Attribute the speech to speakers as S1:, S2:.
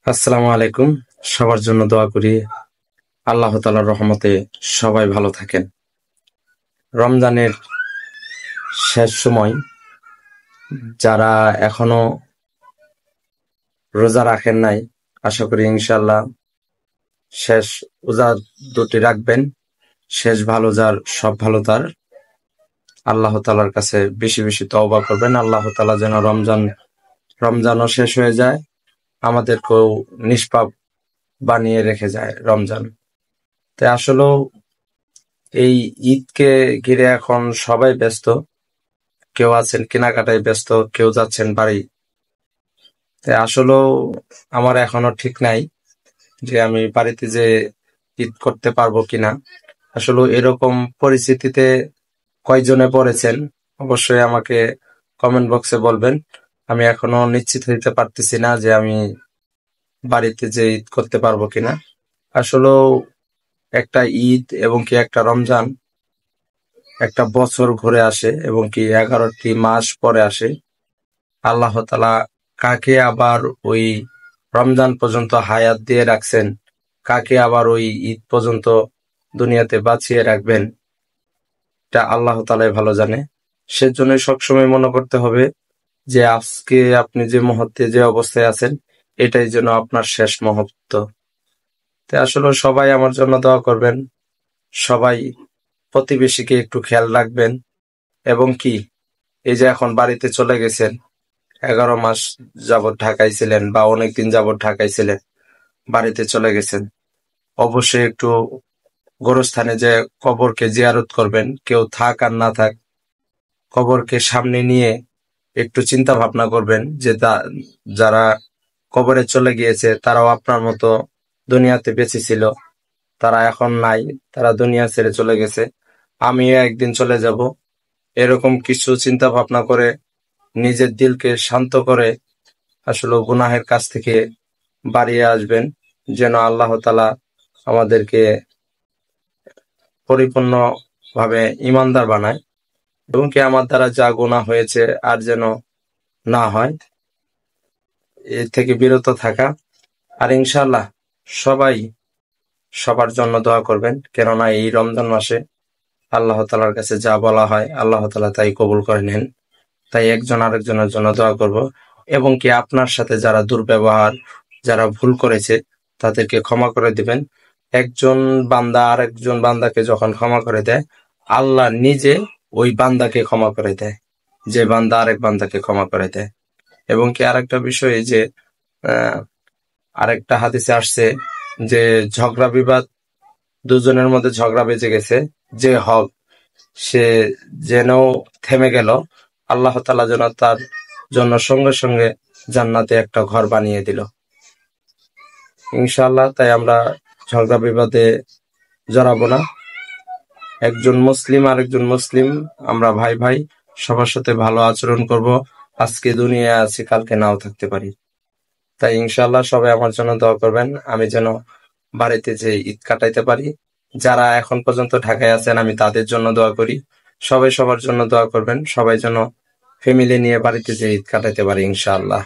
S1: আসসালামু আলাইকুম। সবার জন্য দোয়া করি আল্লাহ তাআলার রহমতে সবাই ভালো থাকেন। রমজানের শেষ সময় যারা এখনো রোজা রাখেন নাই, আশা করি ইনশাআল্লাহ শেষ রোজা দুটি রাখবেন। শেষ ভালো যার সব ভালো তার। আল্লাহ তাআলার কাছে বেশি বেশি তওবা করবেন। আল্লাহ তাআলা যেন রমজানও শেষ হয়ে যায়, আমাদেরকেও নিষ্পাপ বানিয়ে রেখে যায় রমজান। তাই আসলেও এই ঈদকে ঘিরে এখন সবাই ব্যস্ত। কেউ আছেন কেনাকাটায় ব্যস্ত, কেউ যাচ্ছেন বাড়ি। তাই আসলেও আমার এখনো ঠিক নাই যে আমি বাড়িতে যে ঈদ করতে পারবো কিনা। আসলে এরকম পরিস্থিতিতে কয়জনে পড়েছেন অবশ্যই আমাকে কমেন্ট বক্সে বলবেন। আমি এখনো নিশ্চিত হইতে পারতেছি না যে আমি বাড়িতে যে ঈদ করতে পারবো কিনা। আসলেও একটা ঈদ এবং কি একটা রমজান একটা বছর ঘুরে আসে এবং কি 11টি মাস পরে আসে। আল্লাহ তাআলা কাকে আবার ওই রমজান পর্যন্ত হায়াত দিয়ে রাখছেন, কাকে আবার ওই ঈদ পর্যন্ত দুনিয়াতে বাঁচিয়ে রাখবেন, এটা আল্লাহ তাআলাই ভালো জানে। সেজন্যই সবসময় মনে করতে হবে যে আজকে আপনি যে মুহূর্তে যে অবস্থায় আছেন এটাই যেন আপনার শেষ মুহূর্ত। তাই আসলে সবাই আমার জন্য দোয়া করবেন, সবাই প্রতিবেশীকে একটু খেয়াল রাখবেন এবং কি এই যে এখন বাড়িতে চলে গেছেন, 11 মাস যাবৎ ঢাকায় ছিলেন বা অনেকদিন যাবৎ ঢাকায় ছিলেন, বাড়িতে চলে গেছেন, অবশ্যই একটু গোরস্থানে যে কবরকে জিয়ারত করবেন। কেউ থাক আর না থাক, কবরকে সামনে নিয়ে একটু চিন্তা ভাবনা করবেন যে যারা কবরে চলে গিয়েছে তারাও আপনার মতো দুনিয়াতে বেঁচে ছিল, তারা এখন নাই, তারা দুনিয়া ছেড়ে চলে গেছে, আমিও একদিন চলে যাব। এরকম কিছু চিন্তা ভাবনা করে নিজের দিলকে শান্ত করে আসলে গুনাহের কাছ থেকে বাড়িয়ে আসবেন, যেন আল্লাহ তাআলা আমাদেরকে পরিপূর্ণভাবে ঈমানদার বানায় এবং কি আমার দ্বারা যা গুনাহ হয়েছে আর যেন না হয়, এর থেকে বিরত থাকা। আর ইনশাআল্লাহ সবাই সবার জন্য দোয়া করবেন, কেননা এই রমজান মাসে আল্লাহ তাআলার কাছে যা বলা হয় আল্লাহ তাআলা তাই কবুল করে নেন। তাই একজন আরেকজনের জন্য দোয়া করব এবং কি আপনার সাথে যারা দুর্ব্যবহার, যারা ভুল করেছে তাদেরকে ক্ষমা করে দিবেন। একজন বান্দা আরেকজন বান্দাকে যখন ক্ষমা করে দেয়, আল্লাহ নিজে ওই বান্দাকে ক্ষমা করে দেয়, যে বান্দা আরেক বান্দাকে ক্ষমা করে দেয়। এবং কি আরেকটা বিষয় এই যে আরেকটা হাদিসে আসছে যে ঝগড়া বিবাদ, দুজনের মধ্যে ঝগড়া বেজে গেছে, যে হক সে যেন থেমে গেল, আল্লাহ তাআলা যেন তার জন্য সঙ্গে সঙ্গে জান্নাতে একটা ঘর বানিয়ে দিল ইনশাআল্লাহ। তাই আমরা ঝগড়া বিবাদে জড়াবো না। একজন মুসলিম আরেকজন মুসলিম, আমরা ভাই ভাই, সবার সাথে ভালো আচরণ করব। আজকে দুনিয়ায় আছি, কালকে নাও থাকতে পারি। তাই ইনশাআল্লাহ সবাই আমার জন্য দোয়া করবেন, আমি যেন বাড়িতে যে ঈদ কাটাইতে পারি। যারা এখন পর্যন্ত ঢাকায় আছেন আমি তাদের জন্য দোয়া করি, সবাই সবার জন্য দোয়া করবেন, সবাই যেন ফ্যামিলি নিয়ে বাড়িতে যে ঈদ কাটাইতে পারি ইনশাআল্লাহ।